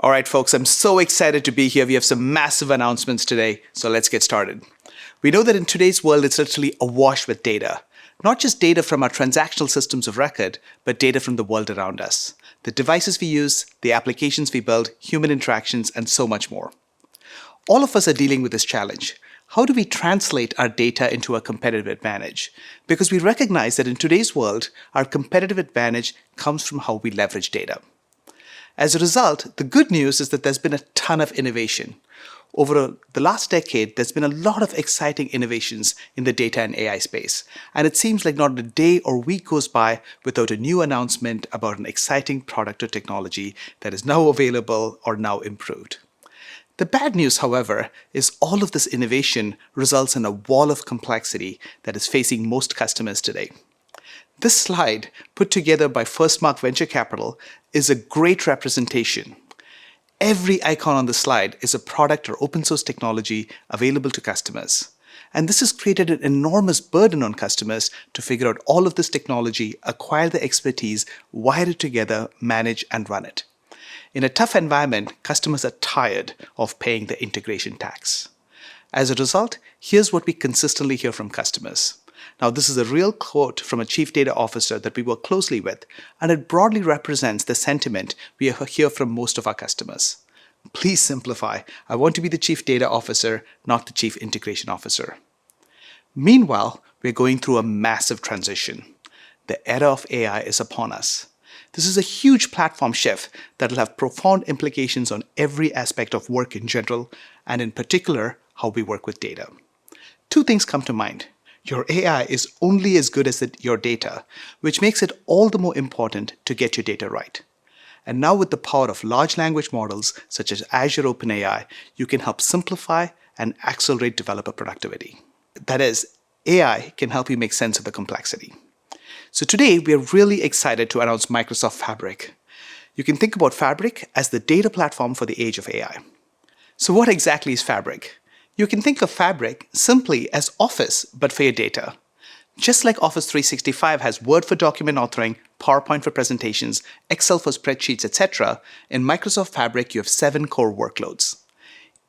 All right, folks, I'm so excited to be here. We have some massive announcements today, so let's get started. We know that in today's world, it's literally awash with data. Not just data from our transactional systems of record, but data from the world around us. The devices we use, the applications we build, human interactions, and so much more. All of us are dealing with this challenge. How do we translate our data into a competitive advantage? Because we recognize that in today's world, our competitive advantage comes from how we leverage data. As a result, the good news is that there's been a ton of innovation. Over the last decade, there's been a lot of exciting innovations in the data and AI space. And it seems like not a day or week goes by without a new announcement about an exciting product or technology that is now available or now improved. The bad news, however, is all of this innovation results in a wall of complexity that is facing most customers today. This slide, put together by Firstmark Venture Capital, is a great representation. Every icon on the slide is a product or open source technology available to customers. And this has created an enormous burden on customers to figure out all of this technology, acquire the expertise, wire it together, manage, and run it. In a tough environment, customers are tired of paying the integration tax. As a result, here's what we consistently hear from customers. Now, this is a real quote from a chief data officer that we work closely with, and it broadly represents the sentiment we hear from most of our customers. Please simplify. I want to be the chief data officer, not the chief integration officer. Meanwhile, we're going through a massive transition. The era of AI is upon us. This is a huge platform shift that will have profound implications on every aspect of work in general, and in particular, how we work with data. Two things come to mind. Your AI is only as good as your data, which makes it all the more important to get your data right. And now with the power of large language models such as Azure OpenAI, you can help simplify and accelerate developer productivity. That is, AI can help you make sense of the complexity. So today, we are really excited to announce Microsoft Fabric. You can think about Fabric as the data platform for the age of AI. So what exactly is Fabric? You can think of Fabric simply as Office, but for your data. Just like Office 365 has Word for document authoring, PowerPoint for presentations, Excel for spreadsheets, etc., in Microsoft Fabric, you have 7 core workloads.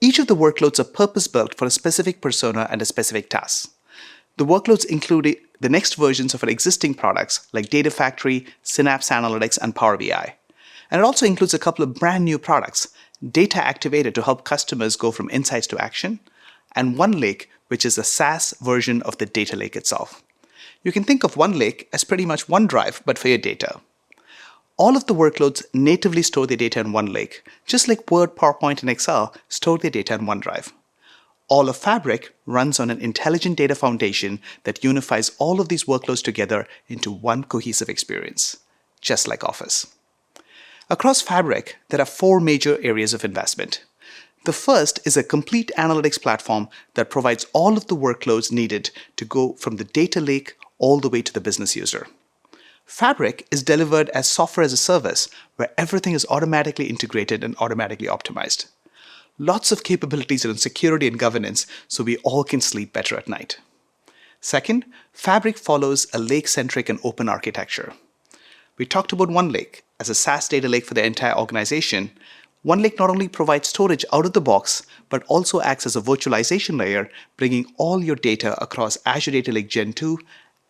Each of the workloads are purpose-built for a specific persona and a specific task. The workloads include the next versions of our existing products like Data Factory, Synapse Analytics, and Power BI. And it also includes a couple of brand new products, Data Activator to help customers go from insights to action, and OneLake, which is a SaaS version of the data lake itself. You can think of OneLake as pretty much OneDrive, but for your data. All of the workloads natively store their data in OneLake, just like Word, PowerPoint, and Excel store their data in OneDrive. All of Fabric runs on an intelligent data foundation that unifies all of these workloads together into one cohesive experience, just like Office. Across Fabric, there are 4 major areas of investment. The first is a complete analytics platform that provides all of the workloads needed to go from the data lake all the way to the business user. Fabric is delivered as software as a service, where everything is automatically integrated and automatically optimized. Lots of capabilities around security and governance, so we all can sleep better at night. Second, Fabric follows a lake-centric and open architecture. We talked about OneLake as a SaaS data lake for the entire organization. OneLake not only provides storage out of the box, but also acts as a virtualization layer, bringing all your data across Azure Data Lake Gen 2,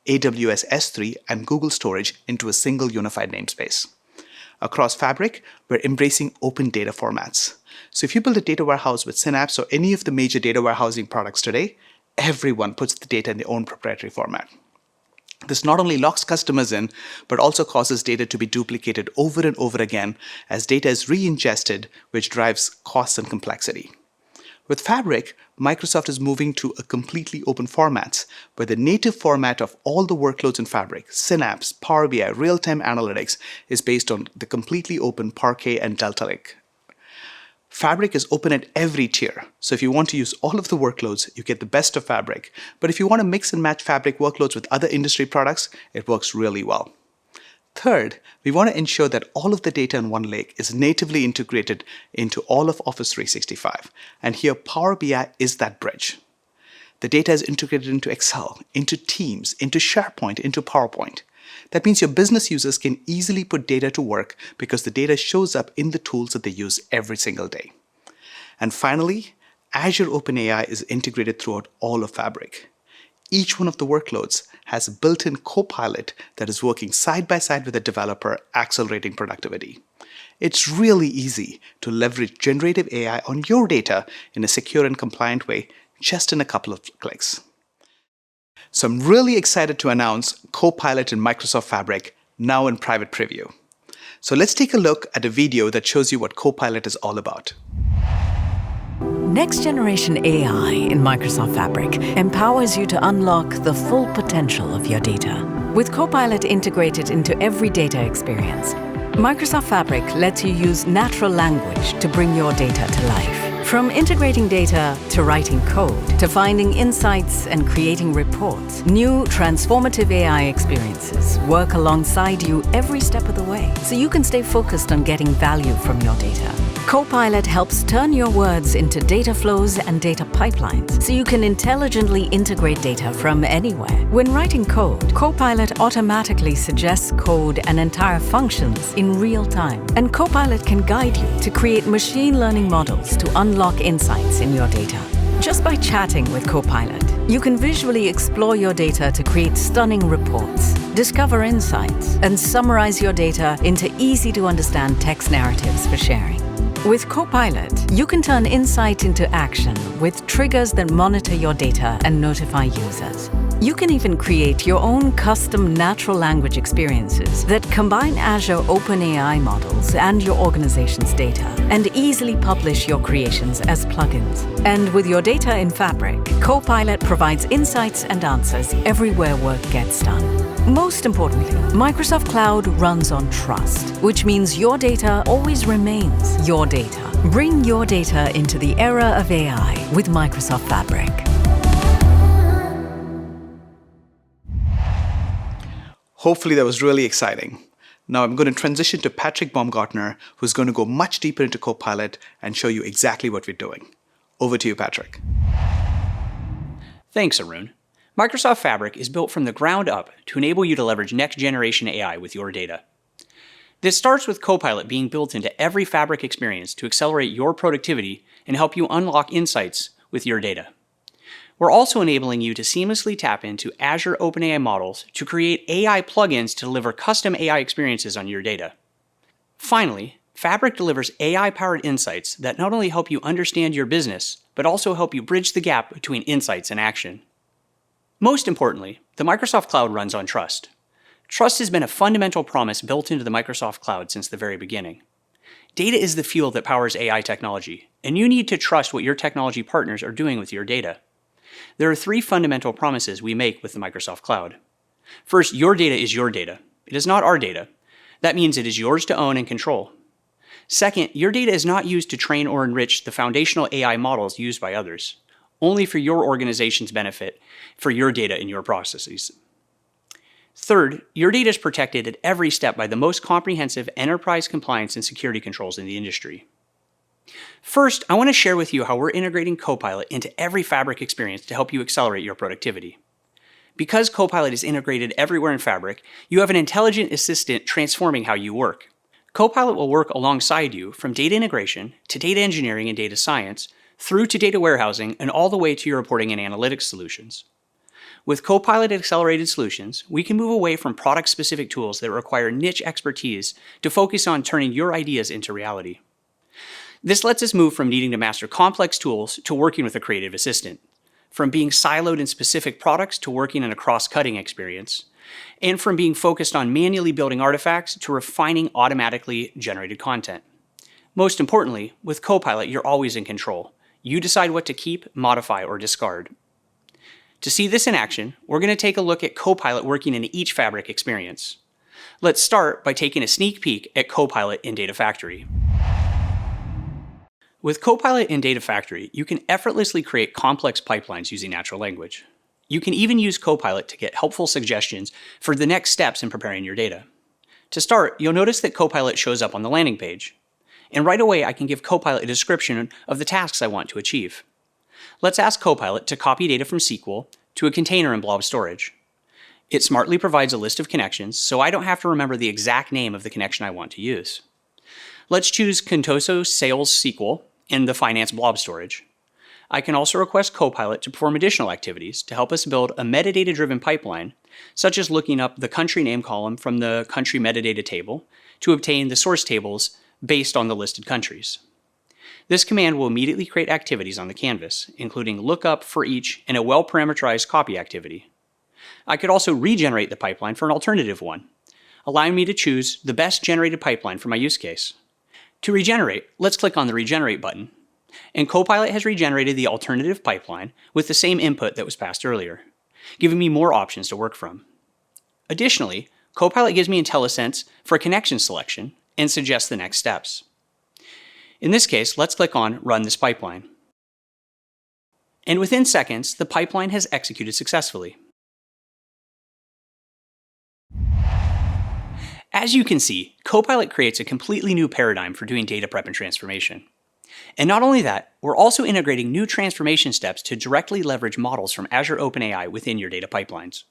AWS S3, and Google Storage into a single unified namespace. Across Fabric, we're embracing open data formats. So if you build a data warehouse with Synapse or any of the major data warehousing products today, everyone puts the data in their own proprietary format. This not only locks customers in, but also causes data to be duplicated over and over again as data is re-ingested, which drives costs and complexity. With Fabric, Microsoft is moving to a completely open formats, where the native format of all the workloads in Fabric, Synapse, Power BI, real-time analytics, is based on the completely open Parquet and Delta Lake. Fabric is open at every tier, so if you want to use all of the workloads, you get the best of Fabric. But if you want to mix and match Fabric workloads with other industry products, it works really well. Third, we want to ensure that all of the data in OneLake is natively integrated into all of Office 365, and here Power BI is that bridge. The data is integrated into Excel, into Teams, into SharePoint, into PowerPoint. That means your business users can easily put data to work because the data shows up in the tools that they use every single day. And finally, Azure OpenAI is integrated throughout all of Fabric. Each one of the workloads has a built-in Copilot that is working side by side with the developer, accelerating productivity. It's really easy to leverage generative AI on your data in a secure and compliant way, just in a couple of clicks. So I'm really excited to announce Copilot in Microsoft Fabric now in private preview. So let's take a look at a video that shows you what Copilot is all about. Next-generation AI in Microsoft Fabric empowers you to unlock the full potential of your data. With Copilot integrated into every data experience, Microsoft Fabric lets you use natural language to bring your data to life. From integrating data to writing code to finding insights and creating reports, new transformative AI experiences work alongside you every step of the way, so you can stay focused on getting value from your data. Copilot helps turn your words into data flows and data pipelines, so you can intelligently integrate data from anywhere. When writing code, Copilot automatically suggests code and entire functions in real time, and Copilot can guide you to create machine learning models to unlock insights in your data. Just by chatting with Copilot, you can visually explore your data to create stunning reports, discover insights, and summarize your data into easy-to-understand text narratives for sharing. With Copilot, you can turn insight into action with triggers that monitor your data and notify users. You can even create your own custom natural language experiences that combine Azure OpenAI models and your organization's data, and easily publish your creations as plugins. And with your data in Fabric, Copilot provides insights and answers everywhere work gets done. Most importantly, Microsoft Cloud runs on trust, which means your data always remains your data. Bring your data into the era of AI with Microsoft Fabric. Hopefully that was really exciting. Now I'm going to transition to Patrick Baumgartner, who's going to go much deeper into Copilot and show you exactly what we're doing. Over to you, Patrick. Thanks, Arun. Microsoft Fabric is built from the ground up to enable you to leverage next-generation AI with your data. This starts with Copilot being built into every Fabric experience to accelerate your productivity and help you unlock insights with your data. We're also enabling you to seamlessly tap into Azure OpenAI models to create AI plugins to deliver custom AI experiences on your data. Finally, Fabric delivers AI-powered insights that not only help you understand your business, but also help you bridge the gap between insights and action. Most importantly, the Microsoft Cloud runs on trust. Trust has been a fundamental promise built into the Microsoft Cloud since the very beginning. Data is the fuel that powers AI technology, and you need to trust what your technology partners are doing with your data. There are three fundamental promises we make with the Microsoft Cloud. First, your data is your data. It is not our data. That means it is yours to own and control. Second, your data is not used to train or enrich the foundational AI models used by others, only for your organization's benefit, for your data in your processes. Third, your data is protected at every step by the most comprehensive enterprise compliance and security controls in the industry. First, I want to share with you how we're integrating Copilot into every Fabric experience to help you accelerate your productivity. Because Copilot is integrated everywhere in Fabric, you have an intelligent assistant transforming how you work. Copilot will work alongside you from data integration to data engineering and data science, through to data warehousing and all the way to your reporting and analytics solutions. With Copilot Accelerated Solutions, we can move away from product-specific tools that require niche expertise to focus on turning your ideas into reality. This lets us move from needing to master complex tools to working with a creative assistant, from being siloed in specific products to working in a cross-cutting experience, and from being focused on manually building artifacts to refining automatically generated content. Most importantly, with Copilot, you're always in control. You decide what to keep, modify, or discard. To see this in action, we're going to take a look at Copilot working in each Fabric experience. Let's start by taking a sneak peek at Copilot in Data Factory. With Copilot in Data Factory, you can effortlessly create complex pipelines using natural language. You can even use Copilot to get helpful suggestions for the next steps in preparing your data. To start, you'll notice that Copilot shows up on the landing page. And right away, I can give Copilot a description of the tasks I want to achieve. Let's ask Copilot to copy data from SQL to a container in blob storage. It smartly provides a list of connections, so I don't have to remember the exact name of the connection I want to use. Let's choose Contoso Sales SQL in the Finance blob storage. I can also request Copilot to perform additional activities to help us build a metadata-driven pipeline, such as looking up the country name column from the country metadata table to obtain the source tables based on the listed countries. This command will immediately create activities on the canvas, including lookup for each and a well-parameterized copy activity. I could also regenerate the pipeline for an alternative one, allowing me to choose the best generated pipeline for my use case. To regenerate, let's click on the Regenerate button, and Copilot has regenerated the alternative pipeline with the same input that was passed earlier, giving me more options to work from. Additionally, Copilot gives me IntelliSense for a connection selection and suggests the next steps. In this case, let's click on Run this pipeline. And within seconds, the pipeline has executed successfully. As you can see, Copilot creates a completely new paradigm for doing data prep and transformation. And not only that, we're also integrating new transformation steps to directly leverage models from Azure OpenAI within your data pipelines.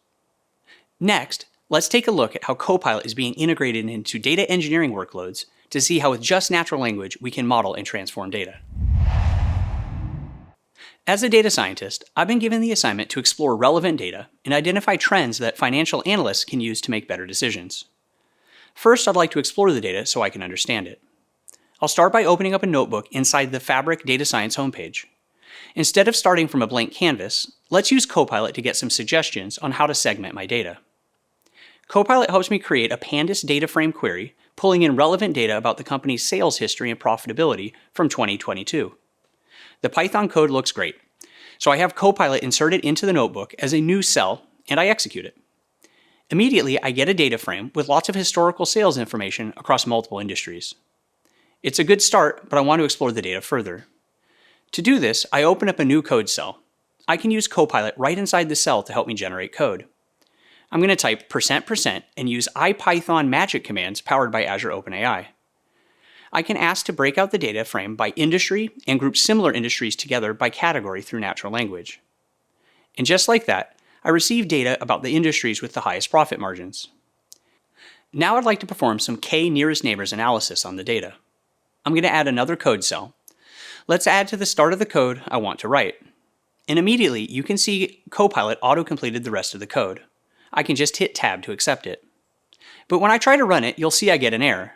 Next, let's take a look at how Copilot is being integrated into data engineering workloads to see how with just natural language we can model and transform data. As a data scientist, I've been given the assignment to explore relevant data and identify trends that financial analysts can use to make better decisions. First, I'd like to explore the data so I can understand it. I'll start by opening up a notebook inside the Fabric Data Science homepage. Instead of starting from a blank canvas, let's use Copilot to get some suggestions on how to segment my data. Copilot helps me create a Pandas data frame query, pulling in relevant data about the company's sales history and profitability from 2022. The Python code looks great, so I have Copilot insert it into the notebook as a new cell, and I execute it. Immediately, I get a data frame with lots of historical sales information across multiple industries. It's a good start, but I want to explore the data further. To do this, I open up a new code cell. I can use Copilot right inside the cell to help me generate code. I'm going to type %% and use IPython magic commands powered by Azure OpenAI. I can ask to break out the data frame by industry and group similar industries together by category through natural language. And just like that, I receive data about the industries with the highest profit margins. Now I'd like to perform some k-nearest neighbors analysis on the data. I'm going to add another code cell. Let's add to the start of the code I want to write. And immediately you can see Copilot auto-completed the rest of the code. I can just hit Tab to accept it. But when I try to run it, you'll see I get an error.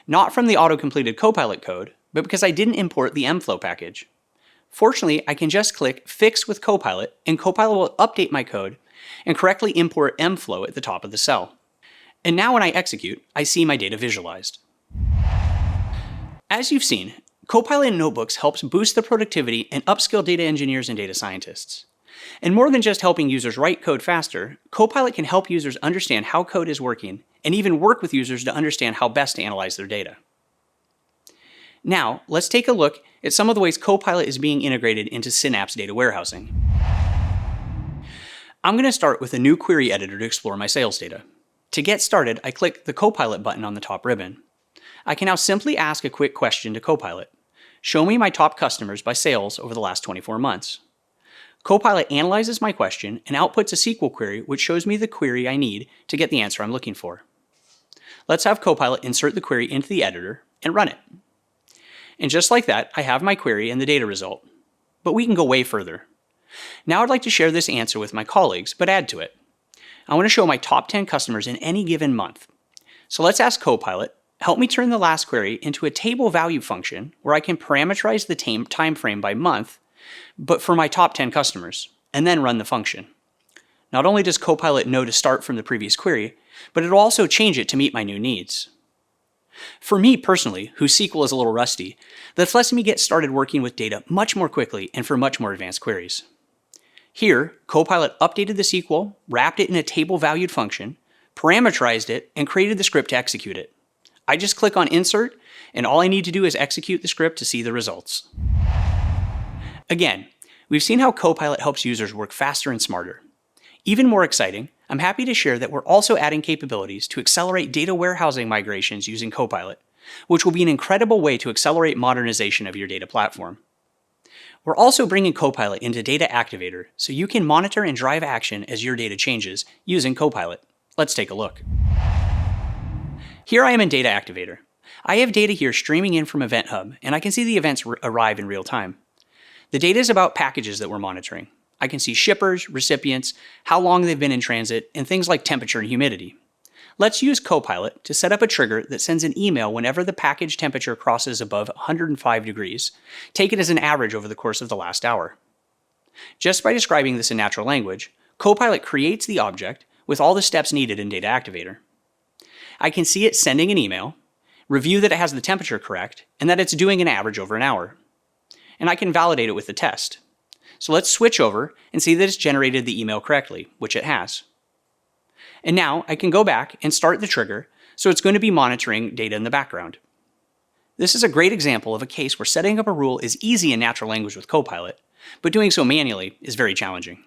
Not from the auto-completed Copilot code, but because I didn't import the mflow package. Fortunately, I can just click Fix with Copilot, and Copilot will update my code and correctly import mflow at the top of the cell. And now when I execute, I see my data visualized. As you've seen, Copilot in Notebooks helps boost the productivity and upskill data engineers and data scientists. And more than just helping users write code faster, Copilot can help users understand how code is working and even work with users to understand how best to analyze their data. Now, let's take a look at some of the ways Copilot is being integrated into Synapse data warehousing. I'm going to start with a new query editor to explore my sales data. To get started, I click the Copilot button on the top ribbon. I can now simply ask a quick question to Copilot. Show me my top customers by sales over the last 24 months. Copilot analyzes my question and outputs a SQL query which shows me the query I need to get the answer I'm looking for. Let's have Copilot insert the query into the editor and run it. And just like that, I have my query and the data result. But we can go way further. Now I'd like to share this answer with my colleagues, but add to it. I want to show my top 10 customers in any given month. So let's ask Copilot, help me turn the last query into a table value function where I can parameterize the time frame by month, but for my top 10 customers, and then run the function. Not only does Copilot know to start from the previous query, but it'll also change it to meet my new needs. For me personally, whose SQL is a little rusty, that's lets me get started working with data much more quickly and for much more advanced queries. Here, Copilot updated the SQL, wrapped it in a table-valued function, parameterized it, and created the script to execute it. I just click on Insert, and all I need to do is execute the script to see the results. Again, we've seen how Copilot helps users work faster and smarter. Even more exciting, I'm happy to share that we're also adding capabilities to accelerate data warehousing migrations using Copilot, which will be an incredible way to accelerate modernization of your data platform. We're also bringing Copilot into Data Activator so you can monitor and drive action as your data changes using Copilot. Let's take a look. Here I am in Data Activator. I have data here streaming in from Event Hub, and I can see the events arrive in real time. The data is about packages that we're monitoring. I can see shippers, recipients, how long they've been in transit, and things like temperature and humidity. Let's use Copilot to set up a trigger that sends an email whenever the package temperature crosses above 105 degrees, taken as an average over the course of the last hour. Just by describing this in natural language, Copilot creates the object with all the steps needed in Data Activator. I can see it sending an email, review that it has the temperature correct, and that it's doing an average over an hour. And I can validate it with the test. So let's switch over and see that it's generated the email correctly, which it has. And now I can go back and start the trigger, so it's going to be monitoring data in the background. This is a great example of a case where setting up a rule is easy in natural language with Copilot, but doing so manually is very challenging.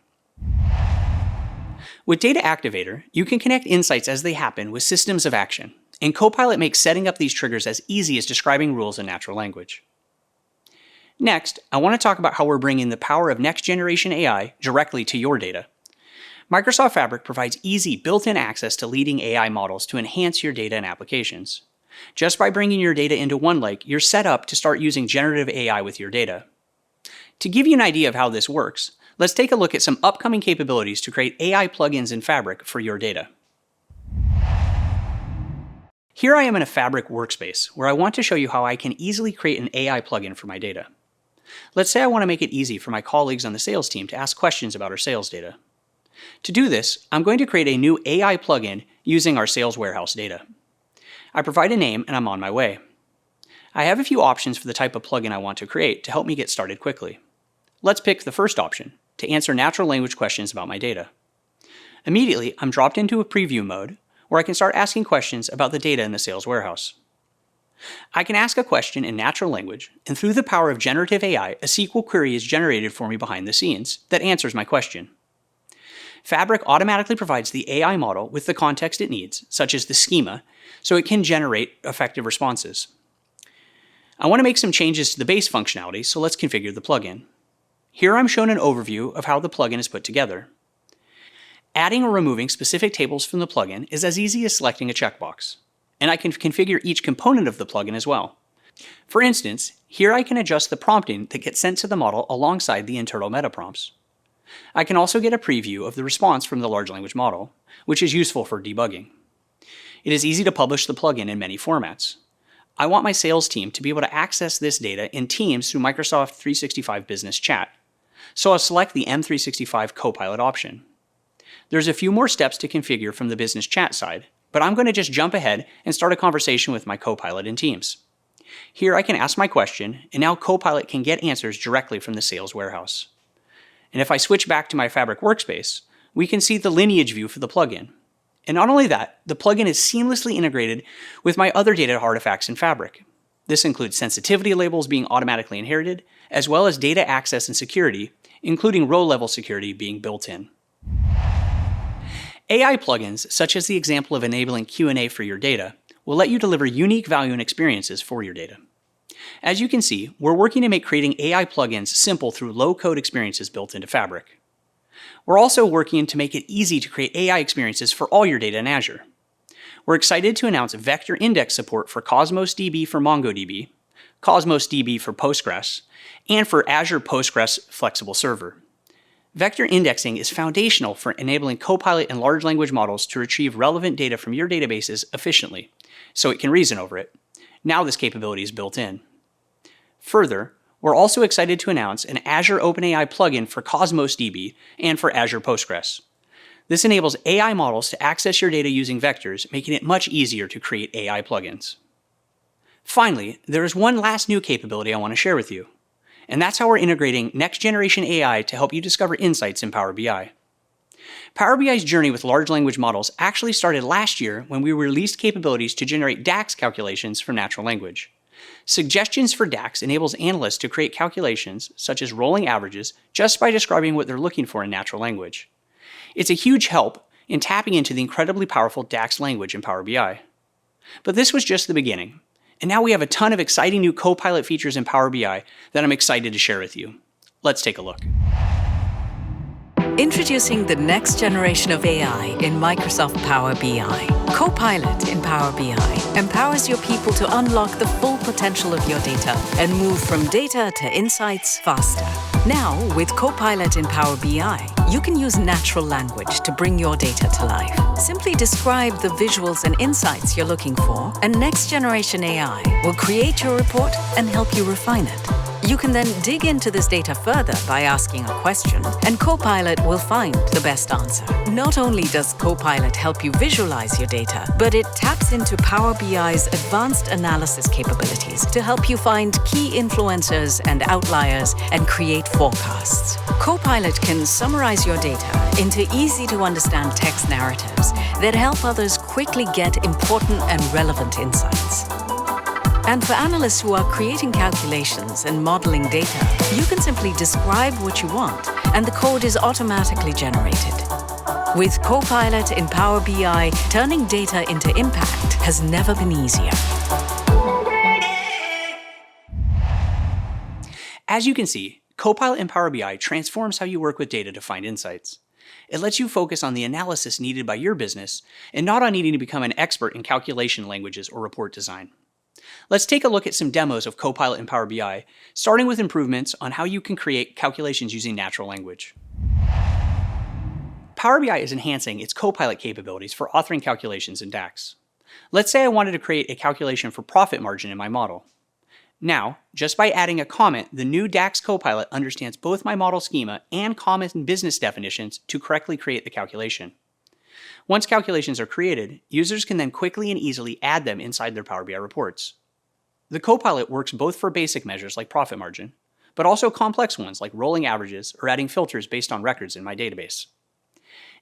With Data Activator, you can connect insights as they happen with systems of action, and Copilot makes setting up these triggers as easy as describing rules in natural language. Next, I want to talk about how we're bringing the power of next-generation AI directly to your data. Microsoft Fabric provides easy built-in access to leading AI models to enhance your data and applications. Just by bringing your data into OneLake, you're set up to start using generative AI with your data. To give you an idea of how this works, let's take a look at some upcoming capabilities to create AI plugins in Fabric for your data. Here I am in a Fabric workspace where I want to show you how I can easily create an AI plugin for my data. Let's say I want to make it easy for my colleagues on the sales team to ask questions about our sales data. To do this, I'm going to create a new AI plugin using our sales warehouse data. I provide a name and I'm on my way. I have a few options for the type of plugin I want to create to help me get started quickly. Let's pick the first option, to answer natural language questions about my data. Immediately, I'm dropped into a preview mode where I can start asking questions about the data in the sales warehouse. I can ask a question in natural language, and through the power of generative AI, a SQL query is generated for me behind the scenes that answers my question. Fabric automatically provides the AI model with the context it needs, such as the schema, so it can generate effective responses. I want to make some changes to the base functionality, so let's configure the plugin. Here I'm shown an overview of how the plugin is put together. Adding or removing specific tables from the plugin is as easy as selecting a checkbox, and I can configure each component of the plugin as well. For instance, here I can adjust the prompting that gets sent to the model alongside the internal meta prompts. I can also get a preview of the response from the large language model, which is useful for debugging. It is easy to publish the plugin in many formats. I want my sales team to be able to access this data in Teams through Microsoft 365 Business Chat, so I'll select the M365 Copilot option. There's a few more steps to configure from the Business Chat side, but I'm going to just jump ahead and start a conversation with my Copilot in Teams. Here I can ask my question, and now Copilot can get answers directly from the sales warehouse. And if I switch back to my Fabric workspace, we can see the lineage view for the plugin. And not only that, the plugin is seamlessly integrated with my other data artifacts in Fabric. This includes sensitivity labels being automatically inherited, as well as data access and security, including row-level security being built in. AI plugins, such as the example of enabling Q&A for your data, will let you deliver unique value and experiences for your data. As you can see, we're working to make creating AI plugins simple through low-code experiences built into Fabric. We're also working to make it easy to create AI experiences for all your data in Azure. We're excited to announce vector index support for Cosmos DB for MongoDB, Cosmos DB for Postgres, and for Azure Postgres Flexible Server. Vector indexing is foundational for enabling Copilot and large language models to retrieve relevant data from your databases efficiently, so it can reason over it. Now this capability is built in. Further, we're also excited to announce an Azure OpenAI plugin for Cosmos DB and for Azure Postgres. This enables AI models to access your data using vectors, making it much easier to create AI plugins. Finally, there is one last new capability I want to share with you, and that's how we're integrating next-generation AI to help you discover insights in Power BI. Power BI's journey with large language models actually started last year when we released capabilities to generate DAX calculations from natural language. Suggestions for DAX enables analysts to create calculations, such as rolling averages, just by describing what they're looking for in natural language. It's a huge help in tapping into the incredibly powerful DAX language in Power BI. But this was just the beginning, and now we have a ton of exciting new Copilot features in Power BI that I'm excited to share with you. Let's take a look. Introducing the next generation of AI in Microsoft Power BI. Copilot in Power BI empowers your people to unlock the full potential of your data and move from data to insights faster. Now, with Copilot in Power BI, you can use natural language to bring your data to life. Simply describe the visuals and insights you're looking for, and next generation AI will create your report and help you refine it. You can then dig into this data further by asking a question, and Copilot will find the best answer. Not only does Copilot help you visualize your data, but it taps into Power BI's advanced analysis capabilities to help you find key influencers and outliers and create forecasts. Copilot can summarize your data into easy-to-understand text narratives that help others quickly get important and relevant insights. And for analysts who are creating calculations and modeling data, you can simply describe what you want, and the code is automatically generated. With Copilot in Power BI, turning data into impact has never been easier. As you can see, Copilot in Power BI transforms how you work with data to find insights. It lets you focus on the analysis needed by your business and not on needing to become an expert in calculation languages or report design. Let's take a look at some demos of Copilot in Power BI, starting with improvements on how you can create calculations using natural language. Power BI is enhancing its Copilot capabilities for authoring calculations in DAX. Let's say I wanted to create a calculation for profit margin in my model. Now, just by adding a comment, the new DAX Copilot understands both my model schema and common business definitions to correctly create the calculation. Once calculations are created, users can then quickly and easily add them inside their Power BI reports. The Copilot works both for basic measures like profit margin, but also complex ones like rolling averages or adding filters based on records in my database.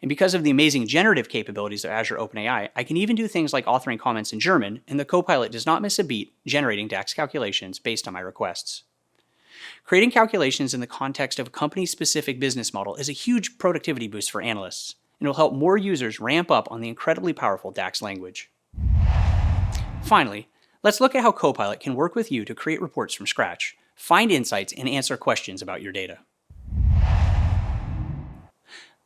And because of the amazing generative capabilities of Azure OpenAI, I can even do things like authoring comments in German, and the Copilot does not miss a beat generating DAX calculations based on my requests. Creating calculations in the context of a company-specific business model is a huge productivity boost for analysts, and will help more users ramp up on the incredibly powerful DAX language. Finally, let's look at how Copilot can work with you to create reports from scratch, find insights, and answer questions about your data.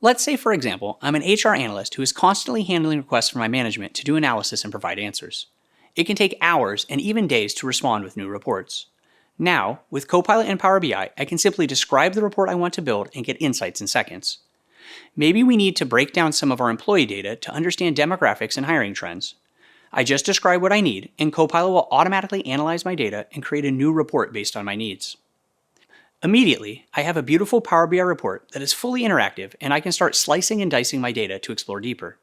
Let's say, for example, I'm an HR analyst who is constantly handling requests from my management to do analysis and provide answers. It can take hours and even days to respond with new reports. Now, with Copilot and Power BI, I can simply describe the report I want to build and get insights in seconds. Maybe we need to break down some of our employee data to understand demographics and hiring trends. I just describe what I need, and Copilot will automatically analyze my data and create a new report based on my needs. Immediately, I have a beautiful Power BI report that is fully interactive, and I can start slicing and dicing my data to explore deeper.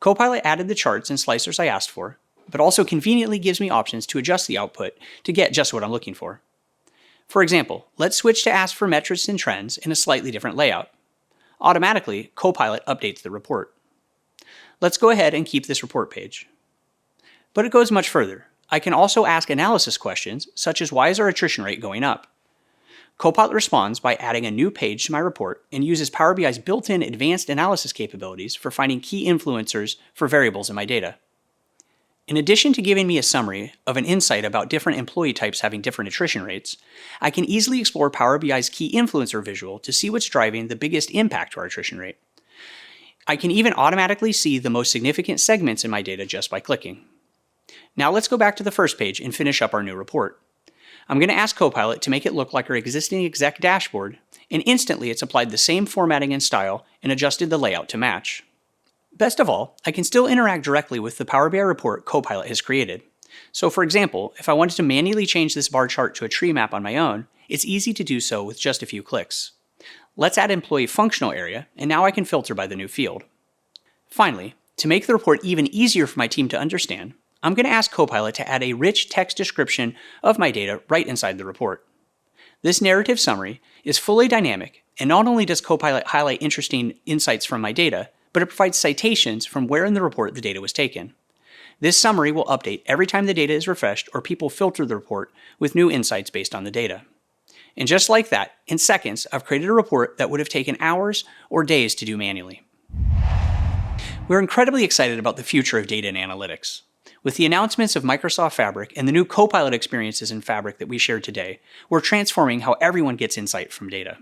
Copilot added the charts and slicers I asked for, but also conveniently gives me options to adjust the output to get just what I'm looking for. For example, let's switch to ask for metrics and trends in a slightly different layout. Automatically, Copilot updates the report. Let's go ahead and keep this report page. But it goes much further. I can also ask analysis questions, such as why is our attrition rate going up? Copilot responds by adding a new page to my report and uses Power BI's built-in advanced analysis capabilities for finding key influencers for variables in my data. In addition to giving me a summary of an insight about different employee types having different attrition rates, I can easily explore Power BI's key influencer visual to see what's driving the biggest impact to our attrition rate. I can even automatically see the most significant segments in my data just by clicking. Now let's go back to the first page and finish up our new report. I'm going to ask Copilot to make it look like our existing exec dashboard, and instantly it's applied the same formatting and style and adjusted the layout to match. Best of all, I can still interact directly with the Power BI report Copilot has created. So for example, if I wanted to manually change this bar chart to a tree map on my own, it's easy to do so with just a few clicks. Let's add employee functional area, and now I can filter by the new field. Finally, to make the report even easier for my team to understand, I'm going to ask Copilot to add a rich text description of my data right inside the report. This narrative summary is fully dynamic, and not only does Copilot highlight interesting insights from my data, but it provides citations from where in the report the data was taken. This summary will update every time the data is refreshed or people filter the report with new insights based on the data. And just like that, in seconds, I've created a report that would have taken hours or days to do manually. We're incredibly excited about the future of data and analytics. With the announcements of Microsoft Fabric and the new Copilot experiences in Fabric that we shared today, we're transforming how everyone gets insight from data.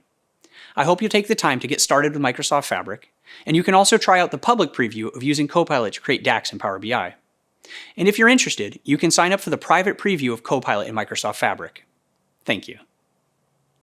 I hope you'll take the time to get started with Microsoft Fabric, and you can also try out the public preview of using Copilot to create DAX and Power BI. And if you're interested, you can sign up for the private preview of Copilot in Microsoft Fabric. Thank you.